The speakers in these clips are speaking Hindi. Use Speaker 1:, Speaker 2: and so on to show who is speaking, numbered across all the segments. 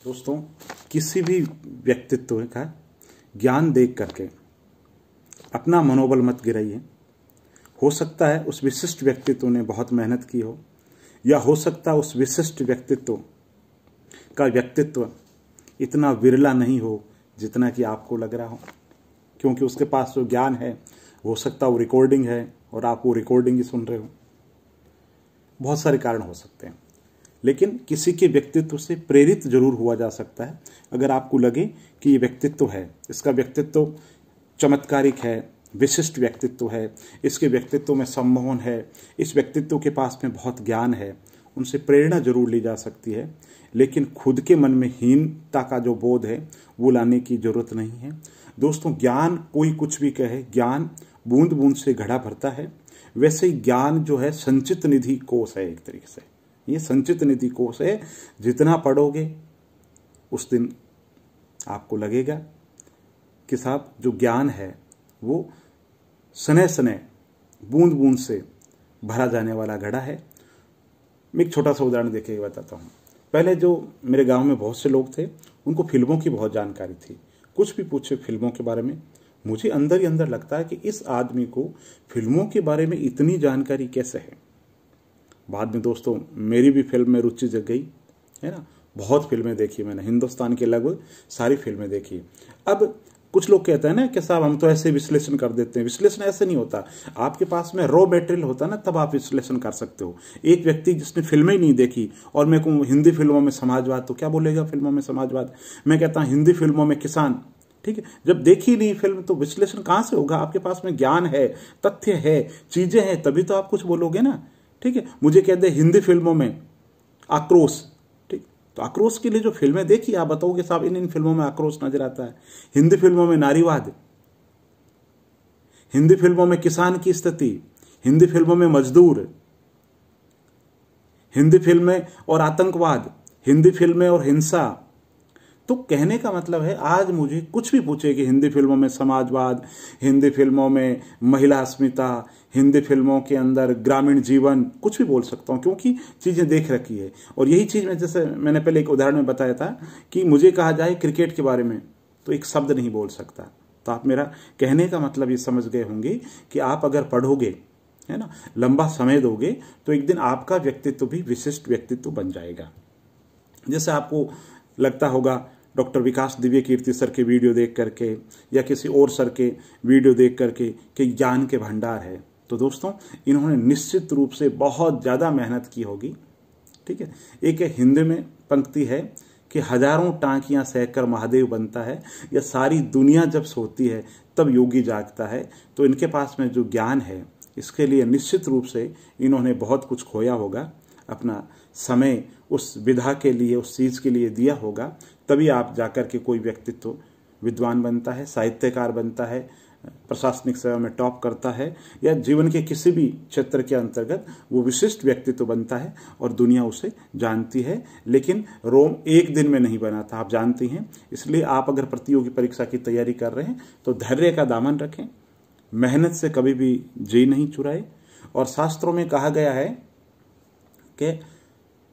Speaker 1: दोस्तों, किसी भी व्यक्तित्व का ज्ञान देख करके अपना मनोबल मत गिराइए। हो सकता है उस विशिष्ट व्यक्तित्व ने बहुत मेहनत की हो, या हो सकता है उस विशिष्ट व्यक्तित्व का व्यक्तित्व इतना विरला नहीं हो जितना कि आपको लग रहा हो, क्योंकि उसके पास जो ज्ञान है हो सकता है वो रिकॉर्डिंग है और आप वो रिकॉर्डिंग ही सुन रहे हो। बहुत सारे कारण हो सकते हैं, लेकिन किसी के व्यक्तित्व से प्रेरित जरूर हुआ जा सकता है। अगर आपको लगे कि ये व्यक्तित्व है, इसका व्यक्तित्व चमत्कारिक है, विशिष्ट व्यक्तित्व है, इसके व्यक्तित्व में सम्मोहन है, इस व्यक्तित्व के पास में बहुत ज्ञान है, उनसे प्रेरणा जरूर ली जा सकती है, लेकिन खुद के मन में हीनता का जो बोध है वो लाने की जरूरत नहीं है। दोस्तों, ज्ञान कोई कुछ भी कहे, ज्ञान बूंद बूंद से घड़ा भरता है। वैसे ही ज्ञान जो है संचित निधि कोष है। एक तरीके से ये संचित निधि कोष है। जितना पढ़ोगे उस दिन आपको लगेगा कि साहब जो ज्ञान है वो सने सने बूंद बूंद से भरा जाने वाला घड़ा है। मैं एक छोटा सा उदाहरण देके बताता हूँ। पहले जो मेरे गांव में बहुत से लोग थे, उनको फिल्मों की बहुत जानकारी थी। कुछ भी पूछे फिल्मों के बारे में, मुझे अंदर ही अंदर लगता है कि इस आदमी को फिल्मों के बारे में इतनी जानकारी कैसे है। बाद में दोस्तों मेरी भी फिल्म में रुचि जग गई है ना। बहुत फिल्में देखी मैंने, हिंदुस्तान की लगभग सारी फिल्में देखी। अब कुछ लोग कहते हैं ना कि साहब हम तो ऐसे विश्लेषण कर देते हैं। विश्लेषण ऐसे नहीं होता। आपके पास में रॉ मटेरियल होता ना, तब आप विश्लेषण कर सकते हो। एक व्यक्ति जिसने फिल्में ही नहीं देखी और मैं कहूँ हिंदी फिल्मों में समाजवाद, तो क्या बोलेगा फिल्मों में समाजवाद। मैं कहता हूँ हिंदी फिल्मों में किसान, ठीक है। जब देखी नहीं फिल्म तो विश्लेषण कहां से होगा। आपके पास में ज्ञान है, तथ्य है, चीजें हैं, तभी तो आप कुछ बोलोगे ना, ठीक है। मुझे कहते हैं हिंदी फिल्मों में आक्रोश, ठीक, तो आक्रोश के लिए जो फिल्में देखी आप बताओगे साहब इन फिल्मों में आक्रोश नजर आता है। हिंदी फिल्मों में नारीवाद, हिंदी फिल्मों में किसान की स्थिति, हिंदी फिल्मों में मजदूर, हिंदी फिल्में और आतंकवाद, हिंदी फिल्में और हिंसा। तो कहने का मतलब है आज मुझे कुछ भी पूछे कि हिंदी फिल्मों में समाजवाद, हिंदी फिल्मों में महिला अस्मिता, हिंदी फिल्मों के अंदर ग्रामीण जीवन, कुछ भी बोल सकता हूं क्योंकि चीजें देख रखी है। और यही चीज में, जैसे मैंने पहले एक उदाहरण में बताया था कि मुझे कहा जाए क्रिकेट के बारे में तो एक शब्द नहीं बोल सकता। तो आप मेरा कहने का मतलब ये समझ गए होंगे कि आप अगर पढ़ोगे है ना, लंबा समय दोगे, तो एक दिन आपका व्यक्तित्व भी विशिष्ट व्यक्तित्व बन जाएगा। जैसे आपको लगता होगा डॉक्टर विकास दिव्य कीर्ति सर के वीडियो देख करके या किसी और सर के वीडियो देख करके कि ज्ञान के भंडार है, तो दोस्तों इन्होंने निश्चित रूप से बहुत ज्यादा मेहनत की होगी, ठीक है। एक हिंदी में पंक्ति है कि हजारों टांकियां सहकर महादेव बनता है, या सारी दुनिया जब सोती है तब योगी जागता है। तो इनके पास में जो ज्ञान है इसके लिए निश्चित रूप से इन्होंने बहुत कुछ खोया होगा, अपना समय उस विधा के लिए, उस चीज के लिए दिया होगा, तभी आप जाकर के कोई व्यक्तित्व विद्वान बनता है, साहित्यकार बनता है, प्रशासनिक सेवा में टॉप करता है, या जीवन के किसी भी क्षेत्र के अंतर्गत वो विशिष्ट व्यक्तित्व बनता है और दुनिया उसे जानती है। लेकिन रोम एक दिन में नहीं बना था, आप जानती हैं। इसलिए आप अगर प्रतियोगी परीक्षा की तैयारी कर रहे हैं तो धैर्य का दामन रखें, मेहनत से कभी भी जी नहीं चुराए। और शास्त्रों में कहा गया है कि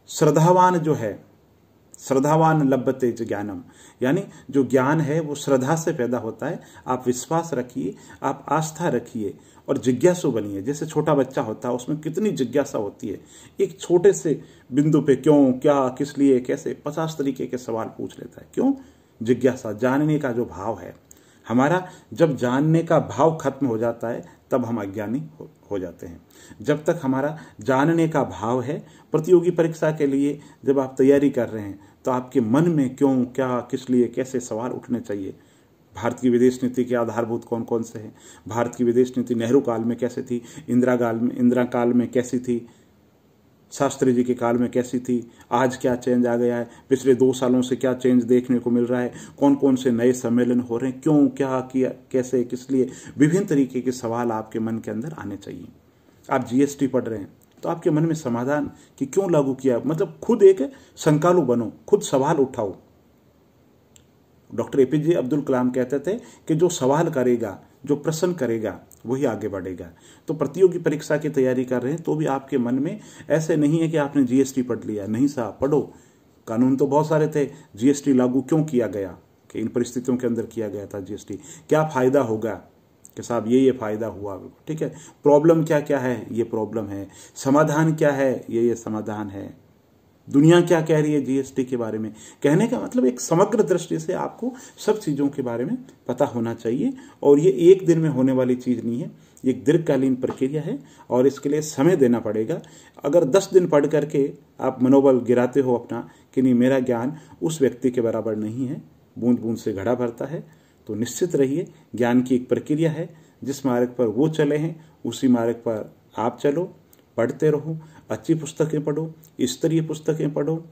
Speaker 1: श्रद्धावान जो है, श्रद्धावान लभते च ज्ञानम, यानी जो ज्ञान है वो श्रद्धा से पैदा होता है। आप विश्वास रखिए, आप आस्था रखिए और जिज्ञासु बनिए। जैसे छोटा बच्चा होता है उसमें कितनी जिज्ञासा होती है, एक छोटे से बिंदु पे क्यों, क्या, किस लिए, कैसे 50 तरीके के सवाल पूछ लेता है। क्यों? जिज्ञासा, जानने का जो भाव है हमारा। जब जानने का भाव खत्म हो जाता है तब हम अज्ञानी हो जाते हैं। जब तक हमारा जानने का भाव है, प्रतियोगी परीक्षा के लिए जब आप तैयारी कर रहे हैं तो आपके मन में क्यों, क्या, किस लिए, कैसे सवाल उठने चाहिए। भारत की विदेश नीति के आधारभूत कौन कौन से हैं, भारत की विदेश नीति नेहरू काल में कैसे थी, इंदिरा काल में कैसी थी, शास्त्री जी के काल में कैसी थी, आज क्या चेंज आ गया है, पिछले 2 सालों से क्या चेंज देखने को मिल रहा है, कौन कौन से नए सम्मेलन हो रहे हैं, क्यों, क्या किया, कैसे, किस लिए। विभिन्न तरीके के सवाल आपके मन के अंदर आने चाहिए। आप जीएसटी पढ़ रहे हैं तो आपके मन में समाधान कि क्यों लागू किया, मतलब खुद एक शंकालु बनो, खुद सवाल उठाओ। डॉक्टर एपीजे अब्दुल कलाम कहते थे कि जो सवाल करेगा, जो प्रश्न करेगा वही आगे बढ़ेगा। तो प्रतियोगी परीक्षा की तैयारी कर रहे हैं तो भी आपके मन में ऐसे नहीं है कि आपने जीएसटी पढ़ लिया, नहीं साहब, पढ़ो, कानून तो बहुत सारे थे, जीएसटी लागू क्यों किया गया, कि इन परिस्थितियों के अंदर किया गया था जीएसटी, क्या फायदा होगा, कि साहब ये फायदा हुआ, ठीक है। प्रॉब्लम क्या क्या है, ये प्रॉब्लम है, समाधान क्या है, ये समाधान है, दुनिया क्या कह रही है जीएसटी के बारे में। कहने का मतलब एक समग्र दृष्टि से आपको सब चीज़ों के बारे में पता होना चाहिए। और ये एक दिन में होने वाली चीज़ नहीं है, ये एक दीर्घकालीन प्रक्रिया है और इसके लिए समय देना पड़ेगा। अगर 10 दिन पढ़ करके आप मनोबल गिराते हो अपना कि नहीं मेरा ज्ञान उस व्यक्ति के बराबर नहीं है, बूंद बूंद से घड़ा भरता है, तो निश्चित रहिए ज्ञान की एक प्रक्रिया है, जिस मार्ग पर वो चले हैं उसी मार्ग पर आप चलो, पढ़ते रहो, अच्छी पुस्तकें पढ़ो, स्तरीय पुस्तकें पढ़ो।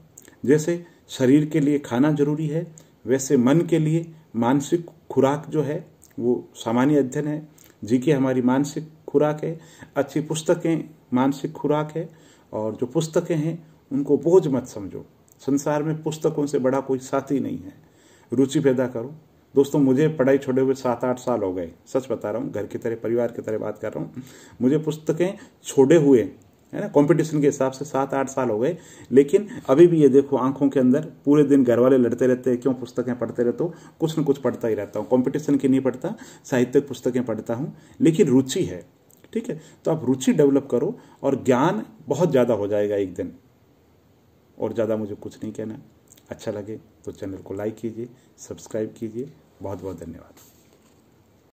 Speaker 1: जैसे शरीर के लिए खाना जरूरी है, वैसे मन के लिए मानसिक खुराक जो है वो सामान्य अध्ययन है, जीके हमारी मानसिक खुराक है, अच्छी पुस्तकें मानसिक खुराक है। और जो पुस्तकें हैं उनको बोझ मत समझो, संसार में पुस्तकों से बड़ा कोई साथी नहीं है, रुचि पैदा करो। दोस्तों मुझे पढ़ाई छोड़े हुए 7-8 साल हो गए, सच बता रहा हूँ, घर की तरह परिवार की तरह बात कर रहा हूँ। मुझे पुस्तकें छोड़े हुए है ना, कंपटीशन के हिसाब से 7-8 साल हो गए, लेकिन अभी भी ये देखो आंखों के अंदर पूरे दिन घर वाले लड़ते रहते हैं, क्यों पुस्तकें पढ़ते रहते हो, कुछ न कुछ पढ़ता ही रहता हूँ। कंपटीशन की नहीं पढ़ता, साहित्यिक पुस्तकें पढ़ता हूँ, लेकिन रुचि है, ठीक है। तो आप रुचि डेवलप करो और ज्ञान बहुत ज़्यादा हो जाएगा एक दिन। और ज़्यादा मुझे कुछ नहीं कहना। अच्छा लगे तो चैनल को लाइक कीजिए, सब्सक्राइब कीजिए। बहुत बहुत धन्यवाद।